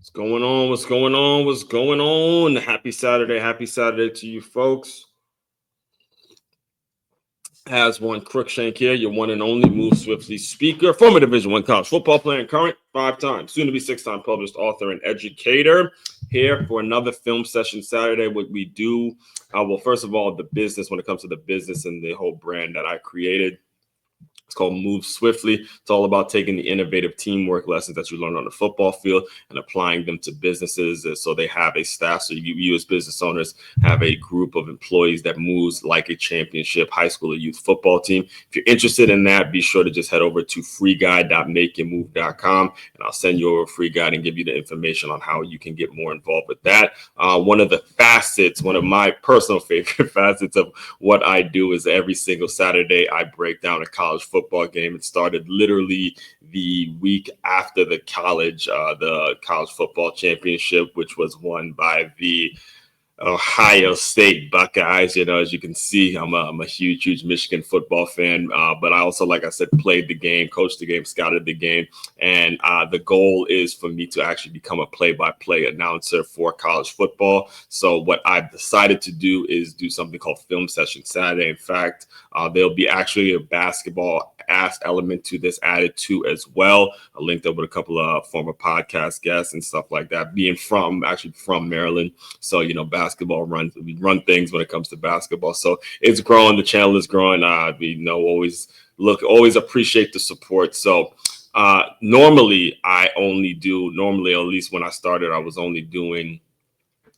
What's going on? What's going on? What's going on? Happy Saturday. Happy Saturday to you folks. Has one Crookshank here, your one and only Move Swiftly speaker, former Division One college football player, and current 5-time, soon to be 6-time published author and educator. Here for another film session Saturday. What we do, well, first of all, the business, when it comes to the business and the whole brand that I created. It's called Move Swiftly. It's all about taking the innovative teamwork lessons that you learn on the football field and applying them to businesses. So they have a staff. So you as business owners have a group of employees that moves like a championship high school or youth football team. If you're interested in that, be sure to just head over to freeguide.makeitmove.com and I'll send you over a free guide and give you the information on how you can get more involved with that. One of the facets, one of my personal favorite facets of what I do is every single Saturday I break down a college football game. It started literally the week after the college football championship, which was won by the Ohio State Buckeyes. As you can see, I'm a huge Michigan football fan, but I also, like I said, played the game, coached the game, scouted the game, and the goal is for me to actually become a play-by-play announcer for college football. So what I've decided to do is do something called Film Session Saturday. In fact, there'll be actually a basketball element to this added to as well. I linked up with a couple of former podcast guests and stuff like that, being from Maryland. So, basketball we run things when it comes to basketball. So it's growing. The channel is growing. We always appreciate the support. So normally, at least when I started, I was only doing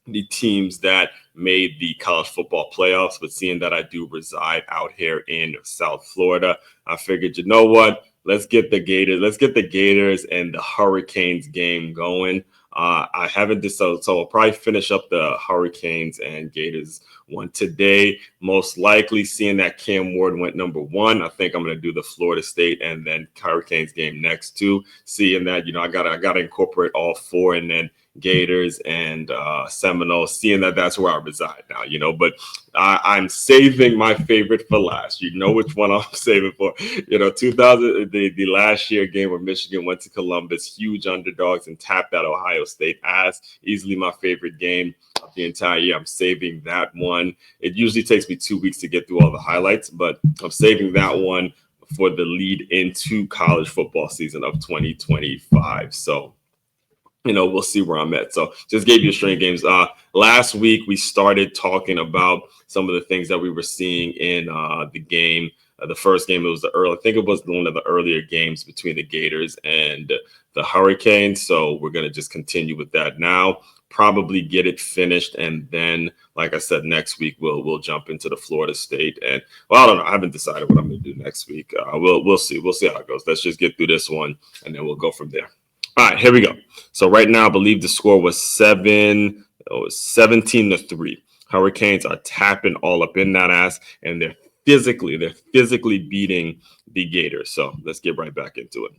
the teams that made the college football playoffs. But seeing that I do reside out here in South Florida, I figured, you know what? Let's get the Gators and the Hurricanes game going. I haven't decided, so I'll probably finish up the Hurricanes and Gators one today. Most likely, seeing that Cam Ward went number one, I think I'm going to do the Florida State and then Hurricanes game next too. Seeing that, I gotta incorporate all four, and then Gators and Seminoles, seeing that that's where I reside now, but I'm saving my favorite for last. You know which one I'm saving for. the last year game where Michigan went to Columbus, huge underdogs, and tapped that Ohio State ass. Easily my favorite game of the entire year. I'm saving that one. It usually takes me 2 weeks to get through all the highlights, but I'm saving that one for the lead into college football season of 2025. So we'll see where I'm at. So just gave you a string of games. Last week, we started talking about some of the things that we were seeing in the game. The first game, I think it was one of the earlier games between the Gators and the Hurricanes. So we're going to just continue with that now, probably get it finished. And then, like I said, next week, we'll jump into the Florida State. And, I don't know. I haven't decided what I'm going to do next week. We'll see. We'll see how it goes. Let's just get through this one, and then we'll go from there. All right, here we go. So right now, I believe the score was 17-3. Hurricanes are tapping all up in that ass, and they're physically beating the Gators. So let's get right back into it.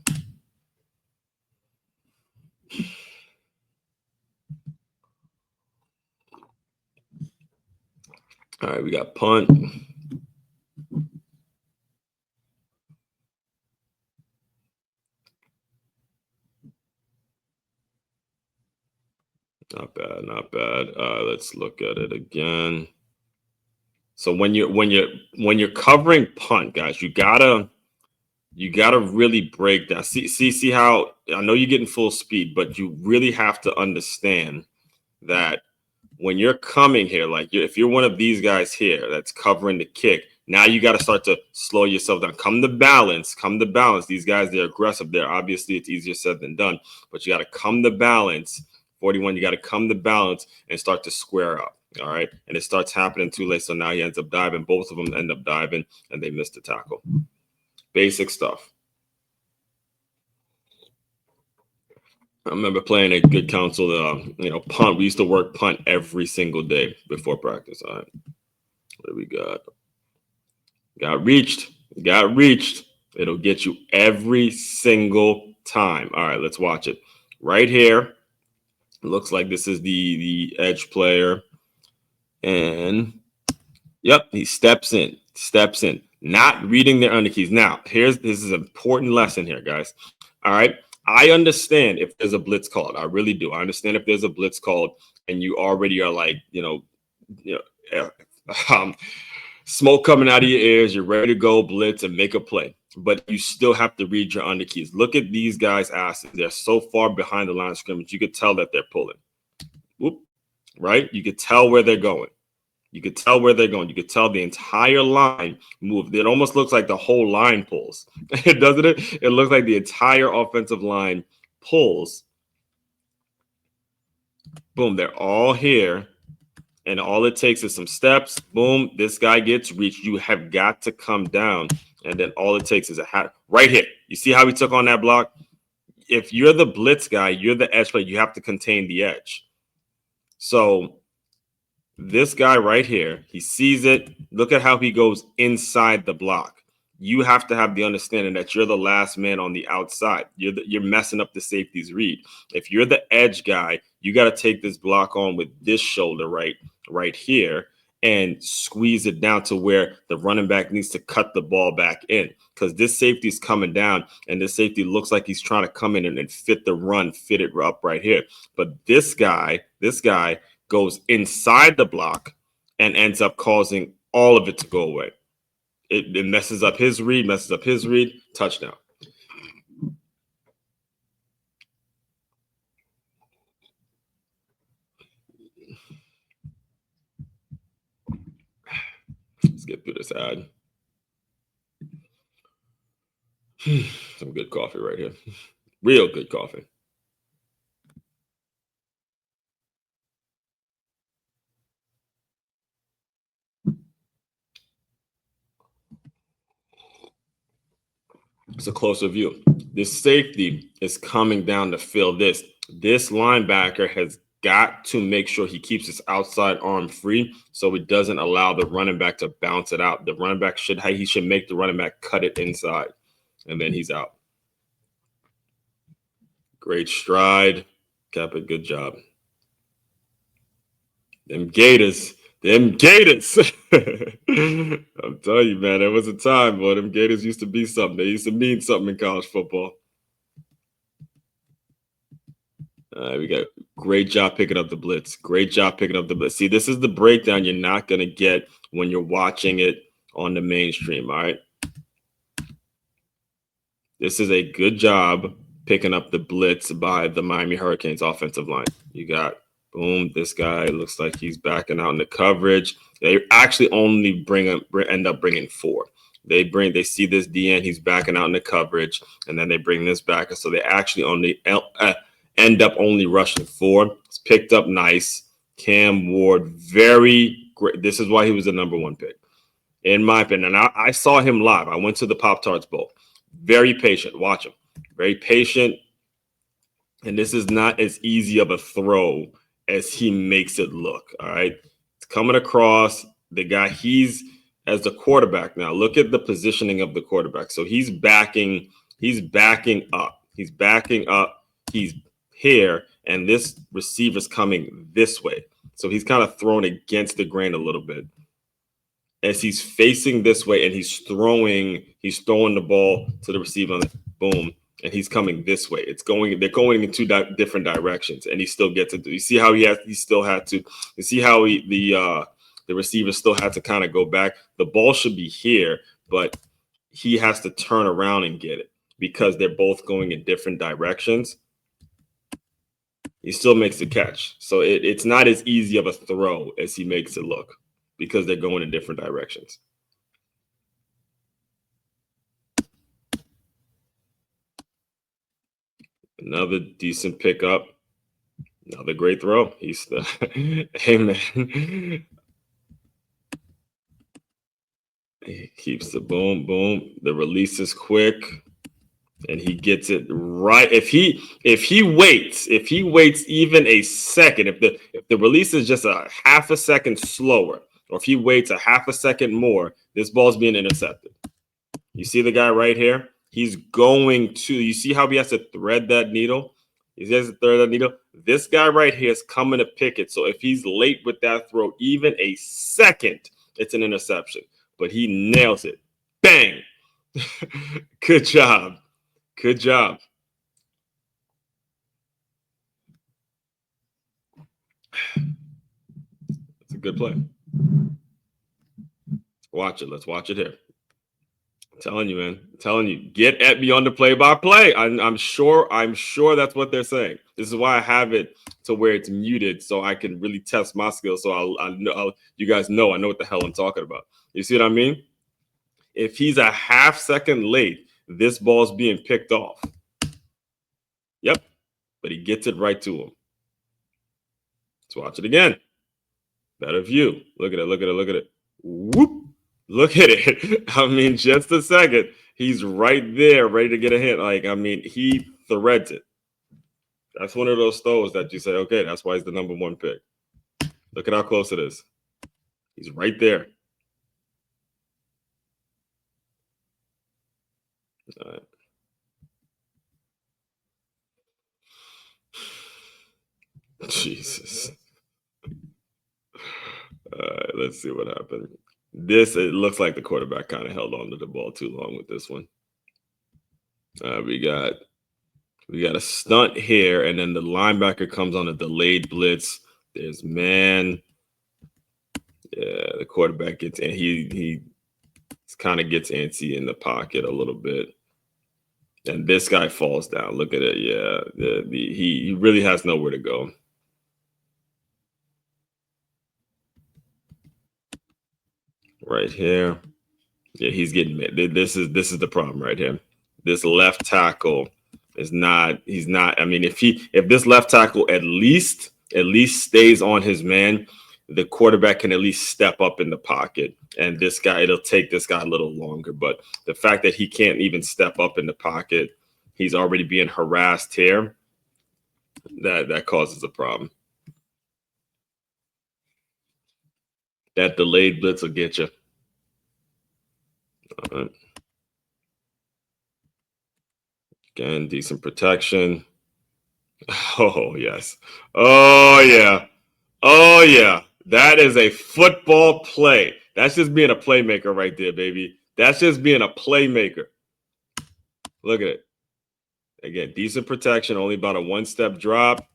All right, we got punt. Not bad. Let's look at it again. So when you're covering punt, guys, you gotta really break down. See how I know you're getting full speed, but you really have to understand that when you're coming here, like if you're one of these guys here that's covering the kick, now you got to start to slow yourself down. Come to balance. These guys, they're aggressive. Obviously it's easier said than done, but you got to come to balance. 41, you got to come to balance and start to square up. All right. And it starts happening too late. So now he ends up diving. Both of them end up diving and they missed the tackle. Basic stuff. I remember playing a good counsel, punt. We used to work punt every single day before practice. All right. What do we got? Got reached. It'll get you every single time. All right, let's watch it. Right here. Looks like this is the edge player. And yep, he steps in. Not reading their under keys. Now, this is an important lesson here, guys. All right. I understand if there's a blitz called. I really do. I understand if there's a blitz called and you already are like, smoke coming out of your ears. You're ready to go blitz and make a play. But you still have to read your under keys. Look at these guys' asses. They're so far behind the line of scrimmage. You could tell that they're pulling. Whoop, right? You could tell where they're going. You could tell where they're going. You could tell the entire line moved. It almost looks like the whole line pulls. Doesn't it? It looks like the entire offensive line pulls. Boom, they're all here. And all it takes is some steps. Boom, this guy gets reached. You have got to come down. And then all it takes is a hat right here. You see how he took on that block? If you're the blitz guy, you're the edge player, you have to contain the edge. So this guy right here, he sees it. Look at how he goes inside the block. You have to have the understanding that you're the last man on the outside. You're messing up the safety's read. If you're the edge guy, you got to take this block on with this shoulder right here and squeeze it down to where the running back needs to cut the ball back in, because this safety is coming down and this safety looks like he's trying to come in and fit the run, fit it up right here. But this guy goes inside the block and ends up causing all of it to go away. It messes up his read, touchdown. Let's get through this ad. Some good coffee right here. Real good coffee. It's a closer view. This safety is coming down to fill this. This linebacker has got to make sure he keeps his outside arm free so it doesn't allow the running back to bounce it out. The running back should make the running back cut it inside, and then he's out. Great stride. Kappa, good job. Them Gators. I'm telling you, man, there was a time, boy. Them Gators used to be something. They used to mean something in college football. We got great job picking up the blitz. See, this is the breakdown you're not going to get when you're watching it on the mainstream, all right? This is a good job picking up the blitz by the Miami Hurricanes offensive line. You got, boom, this guy looks like he's backing out in the coverage. They actually only end up bringing 4. They see this DN, he's backing out in the coverage, and then they bring this back. So they actually only end up only rushing 4. It's picked up nice. Cam Ward, very great. This is why he was the number 1 pick, in my opinion. And I saw him live. I went to the Pop-Tarts Bowl. Very patient. Watch him. Very patient. And this is not as easy of a throw as he makes it look. All right. It's coming across. The guy, he's as the quarterback now. Look at the positioning of the quarterback. So he's backing up. He's here, and this receiver's coming this way. So he's kind of thrown against the grain a little bit as he's facing this way, and he's throwing the ball to the receiver. Boom. And he's coming this way. They're going in 2 different directions, and he still gets it. You see how you see how the receiver still had to kind of go back. The ball should be here, but he has to turn around and get it because they're both going in different directions. He still makes the catch. So it's not as easy of a throw as he makes it look because they're going in different directions. Another decent pickup. Another great throw. He's the hey man. He keeps the boom. The release is quick, and he gets it right. If he waits even a second, if the release is just a half a second slower, or if he waits a half a second more, this ball's being intercepted. You see the guy right here? He's going to, you see how he has to thread that needle? He has to thread that needle. This guy right here is coming to pick it. So if he's late with that throw, even a second, it's an interception. But he nails it. Bang. Good job. a good play. Watch it. Let's watch it here. I'm telling you, man. I'm telling you, get at me on the play-by-play. I'm sure that's what they're saying. This is why I have it to where it's muted, so I can really test my skills. So I know you guys know I know what the hell I'm talking about. You see what I mean? If he's a half second late, this ball's being picked off. Yep, but he gets it right to him. Let's watch it again. Better view. Look at it. Look at it. Look at it. Whoop. Look at it. I mean, just a second. He's right there, ready to get a hit. Like, I mean, he threads it. That's one of those throws that you say, okay, that's why he's the number one pick. Look at how close it is. He's right there. All right. Jesus. All right, let's see what happened. It looks like the quarterback kind of held on to the ball too long with this one. We got a stunt here, and then the linebacker comes on a delayed blitz. There's man. Yeah, the quarterback gets in. He kind of gets antsy in the pocket a little bit. And this guy falls down. Look at it. Yeah, he really has nowhere to go. Right here. Yeah, he's getting this is the problem right here. This left tackle is not. He's not. I mean, if this left tackle at least stays on his man, the quarterback can at least step up in the pocket. And this guy, it'll take this guy a little longer. But the fact that he can't even step up in the pocket, he's already being harassed here. That causes a problem. That delayed blitz will get you. All right. Again, decent protection. Oh, yes. Oh, yeah. Oh, yeah. That is a football play. That's just being a playmaker right there, baby. That's just being a playmaker. Look at it. Again, decent protection, only about a one-step drop.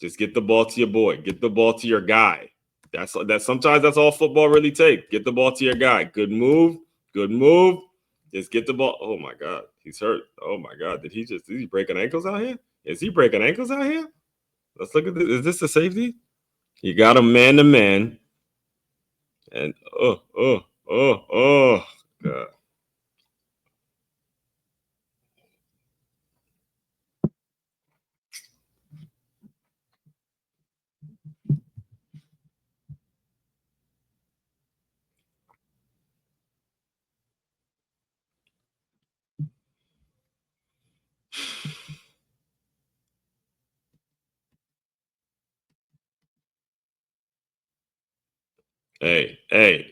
Just get the ball to your boy. Get the ball to your guy. Sometimes that's all football really takes. Get the ball to your guy. Good move. Good move. Just get the ball. Oh, my God. He's hurt. Oh, my God. Is he breaking ankles out here? Is he breaking ankles out here? Let's look at this. Is this a safety? You got him man to man. And God. Hey,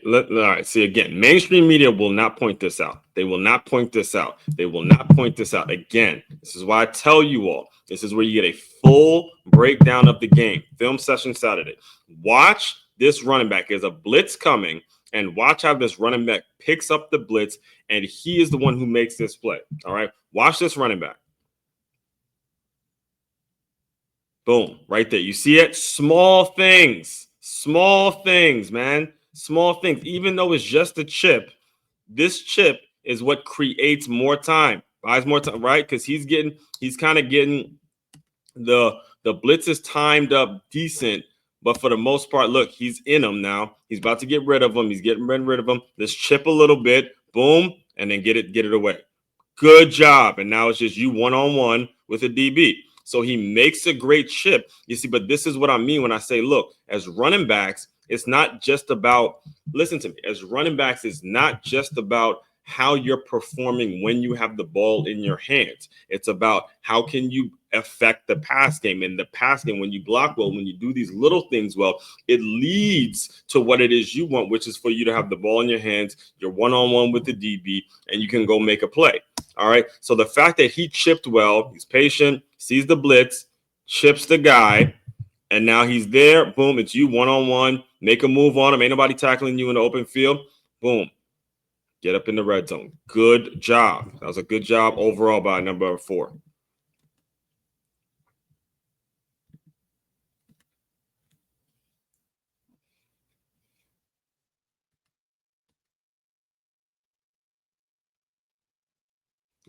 all right. See, again, mainstream media will not point this out. They will not point this out. They will not point this out. Again, this is why I tell you all, this is where you get a full breakdown of the game. Film session Saturday. Watch this running back. There's a blitz coming, and watch how this running back picks up the blitz, and he is the one who makes this play. All right? Watch this running back. Boom, right there. You see it? Small things, man. Small things. Even though it's just a chip, this chip is what creates more time, buys more time, right? Because he's kind of getting the blitz is timed up decent, but for the most part, look, he's in them now. He's about to get rid of them. He's getting rid of them. Let's chip a little bit, boom, and then get it away. Good job. And now it's just you one-on-one with a DB. So he makes a great chip. You see, but this is what I mean when I say, look, as running backs, it's not just about, listen to me, as running backs, it's not just about how you're performing when you have the ball in your hands. It's about how can you affect the pass game. In the pass game, when you block well, when you do these little things well, it leads to what it is you want, which is for you to have the ball in your hands, you're one-on-one with the DB, and you can go make a play. All right. So the fact that he chipped well, he's patient, sees the blitz, chips the guy, and now he's there. Boom. It's you one-on-one. Make a move on him. Ain't nobody tackling you in the open field. Boom. Get up in the red zone. Good job. That was a good job overall by number 4.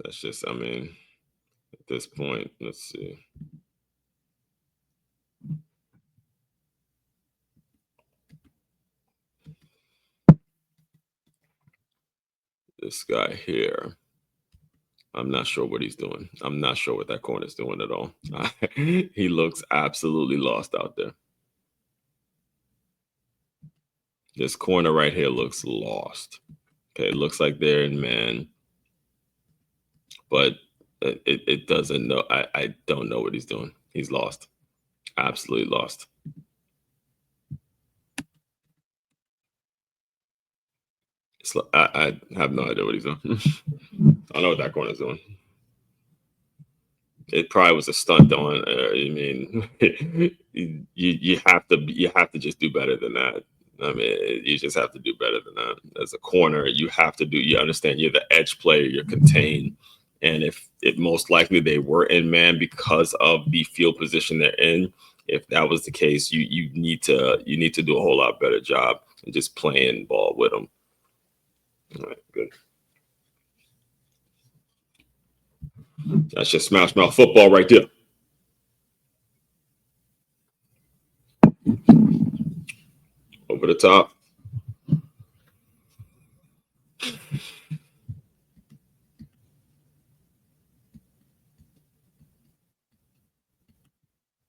That's just, I mean, at this point, let's see. This guy here, I'm not sure what he's doing. I'm not sure what that corner's doing at all. He looks absolutely lost out there. This corner right here looks lost. Okay, it looks like they're in man, but it doesn't know. I don't know what he's doing. He's lost. Absolutely lost. I have no idea what he's doing. I know what that corner's doing. It probably was a stunt on. I mean, you have to just do better than that. I mean, you just have to do better than that. As a corner, you have to do. You understand you're the edge player. You're contained, and if it most likely they were in man because of the field position they're in. If that was the case, you need to do a whole lot better job and just playing ball with them. All right, good. That's just smash mouth football right there. Over the top.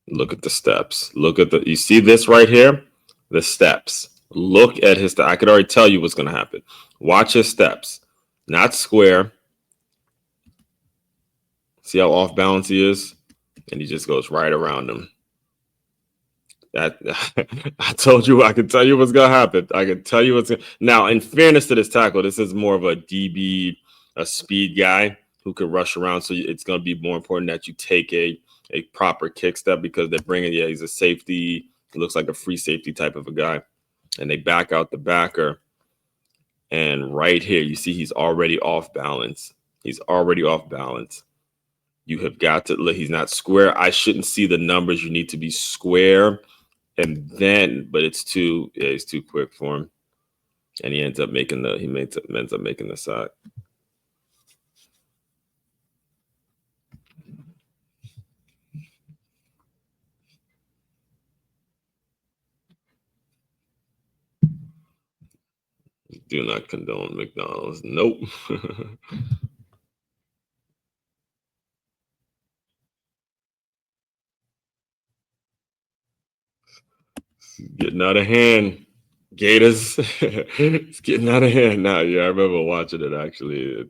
Look at the steps. Look at you see this right here? The steps. Look at his I could already tell you what's going to happen. Watch his steps. Not square. See how off balance he is? And he just goes right around him. That I told you, I can tell you what's going to happen. I can tell you what's going to. Now, in fairness to this tackle, this is more of a DB, a speed guy who can rush around. So it's going to be more important that you take a proper kick step because they're bringing, he's a safety. He looks like a free safety type of a guy. And they back out the backer. And right here, you see he's already off balance. He's already off balance. You have got to, he's not square. I shouldn't see the numbers. You need to be square. And then, but it's too quick for him. And he ends up making the sack. Do not condone McDonald's. Nope. Getting out of hand. Gators. It's getting out of hand now. Yeah, I remember watching it actually.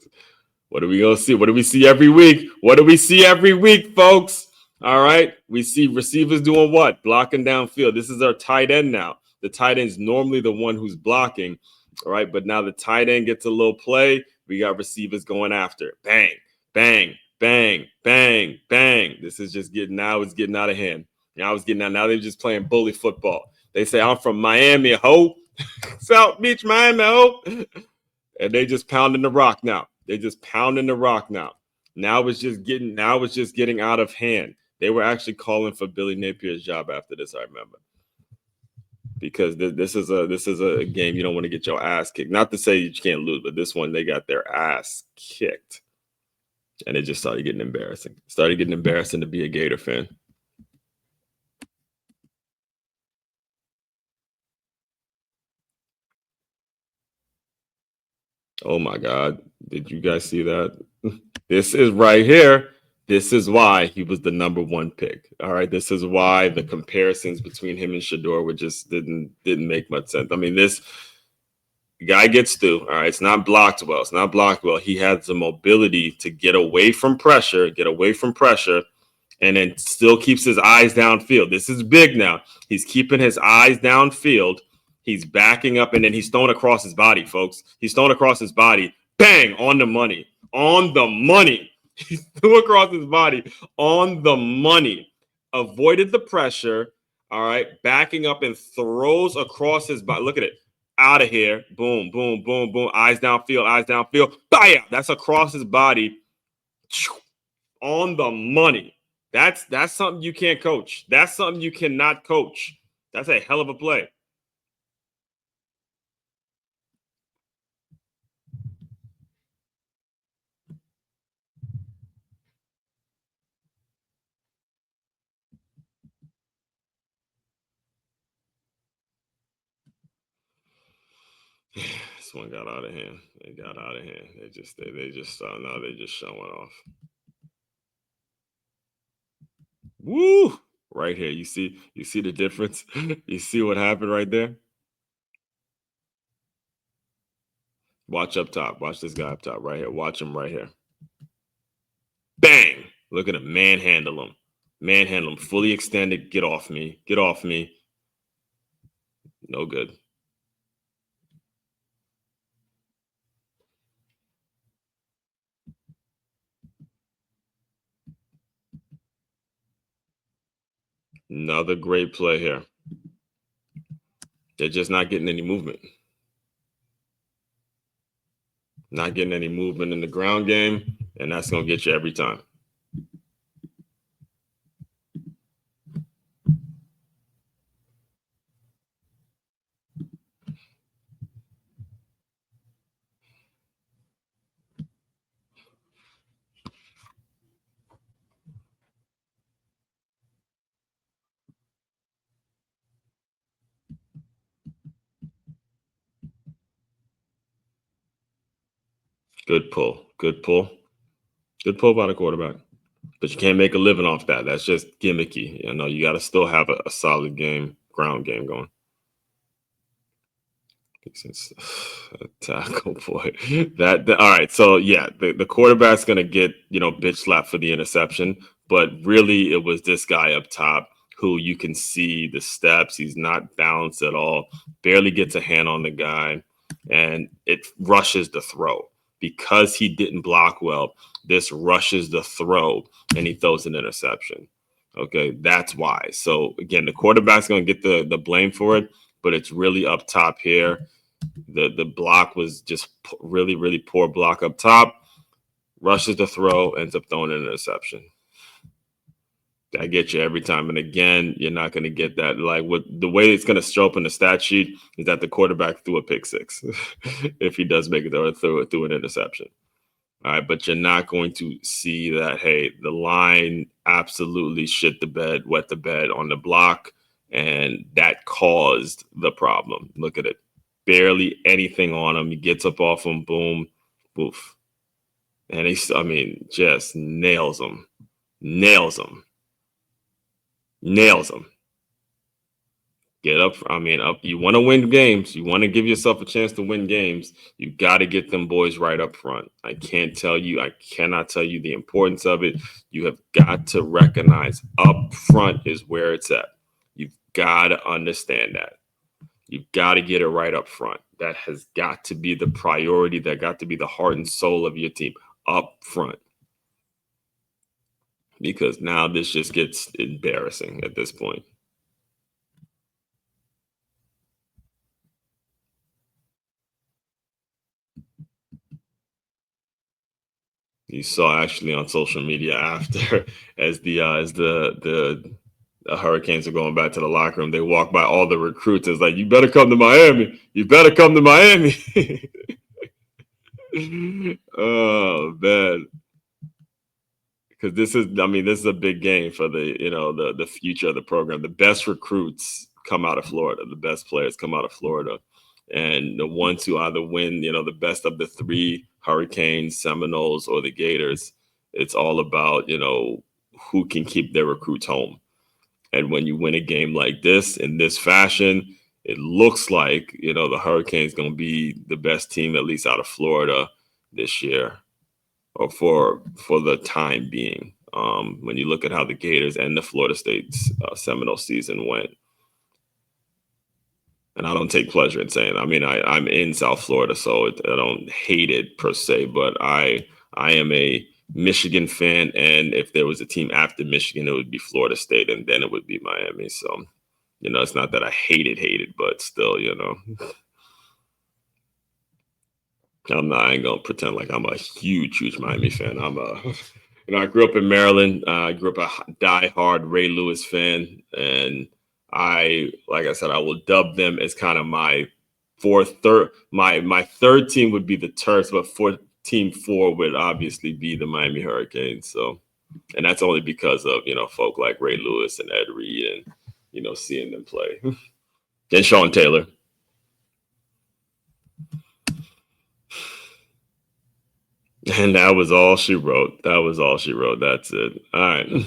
What are we going to see? What do we see every week? What do we see every week, folks? All right. We see receivers doing what? Blocking downfield. This is our tight end now. The tight end is normally the one who's blocking. All right. But now the tight end gets a little play. We got receivers going after it. Bang, bang, bang, bang, bang. This is just it's getting out of hand. Now they're just playing bully football. They say, I'm from Miami, ho. South Beach, Miami, ho. And they just pounding the rock now. They're just pounding the rock now. Now it's just getting out of hand. They were actually calling for Billy Napier's job after this, I remember. Because this is a game you don't want to get your ass kicked. Not to say you can't lose, but this one they got their ass kicked. And it just started getting embarrassing. Started getting embarrassing to be a Gator fan. Oh my God. Did you guys see that? This is right here. This is why he was the number one pick. All right. This is why the comparisons between him and Shedeur were just didn't make much sense. I mean, this guy gets through. All right. It's not blocked well. It's not blocked well. He has the mobility to get away from pressure, and then still keeps his eyes downfield. This is big now. He's keeping his eyes downfield. He's backing up, and then he's thrown across his body, folks. He's thrown across his body. Bang! On the money. On the money. He threw across his body on the money. Avoided the pressure. All right. Backing up and throws across his body. Look at it. Out of here. Boom, boom, boom, boom. Eyes downfield, eyes downfield. Bam! That's across his body. On the money. That's something you can't coach. That's something you cannot coach. That's a hell of a play. This one got out of hand. They got out of hand. They just now they're just showing off. Woo! Right here. You see the difference? You see what happened right there? Watch up top. Watch this guy up top right here. Watch him right here. Bang! Look at him. Manhandle him. Manhandle him. Fully extended. Get off me. Get off me. No good. Another great play here. They're just not getting any movement. Not getting any movement in the ground game, and that's going to get you every time. Good pull. Good pull. Good pull by the quarterback. But you can't make a living off that. That's just gimmicky. You know, you got to still have a solid ground game going. Since tackle boy, all right. So yeah, the quarterback's gonna get bitch slapped for the interception, but really it was this guy up top who you can see the steps. He's not balanced at all. Barely gets a hand on the guy, and it rushes the throw because he didn't block well. This rushes the throw, and he throws an interception. Okay, that's why. So again, the quarterback's gonna get the blame for it, but it's really up top here. The block was just really, really poor block up top. Rushes the throw, ends up throwing an interception. That gets you every time. And again, you're not going to get that. Like the way it's going to show up in the stat sheet is that the quarterback threw a pick six if he does make it or threw an interception. All right, but you're not going to see that, hey, the line absolutely shit the bed, wet the bed on the block, and that caused the problem. Look at it. Barely anything on him. He gets up off him, boom, boof. And just nails him. Nails him. Get up. Up. You want to win games. You want to give yourself a chance to win games. You got to get them boys right up front. I cannot tell you the importance of it. You have got to recognize up front is where it's at. You've got to understand that. You've got to get it right up front. That has got to be the priority. That got to be the heart and soul of your team up front. Because now this just gets embarrassing at this point. You saw actually on social media after, as the Hurricanes are going back to the locker room, they walk by all the recruits. It's like, you better come to Miami. You better come to Miami. Oh man, because this is a big game for the future of the program. The best recruits come out of Florida. The best players come out of Florida. And the ones who either win, the best of the three, Hurricanes, Seminoles, or the Gators, it's all about, who can keep their recruits home. And when you win a game like this in this fashion, it looks like, the Hurricanes going to be the best team, at least out of Florida this year, or for the time being. When you look at how the Gators and the Florida State's Seminole season went. And I don't take pleasure in saying it. I'm in South Florida, so I don't hate it per se, but I am a Michigan fan, and if there was a team after Michigan, it would be Florida State, and then it would be Miami. So, it's not that I hate it, but still, I ain't gonna pretend like I'm a huge Miami fan. I grew up in Maryland. I grew up a diehard Ray Lewis fan, and like I said, I will dub them as kind of my my third team would be the Terps, but team 4 would obviously be the Miami Hurricanes. So, and that's only because of, folk like Ray Lewis and Ed Reed and, seeing them play. And Sean Taylor. And that was all she wrote. That was all she wrote. That's it. All right.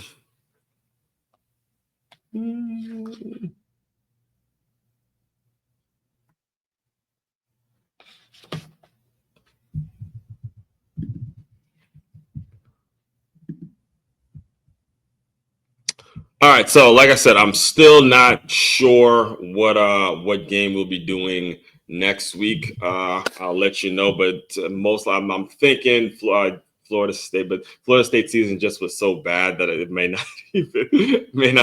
All right, so like I said, I'm still not sure what game we'll be doing next week. I'll let you know, but I'm thinking Florida State, but Florida State season just was so bad that it may not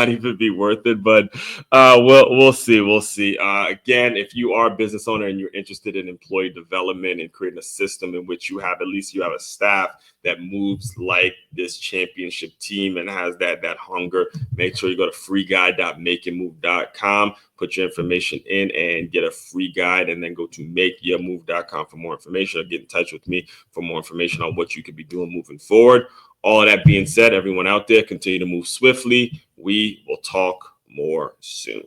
even be worth it. But we'll see, we'll see. Again, if you are a business owner and you're interested in employee development and creating a system in which you have a staff that moves like this championship team and has that hunger, make sure you go to freeguide.makeitmove.com, put your information in and get a free guide, and then go to makeyourmove.com for more information, or get in touch with me for more information on what you could be doing moving forward. All of that being said, everyone out there, continue to move swiftly. We will talk more soon.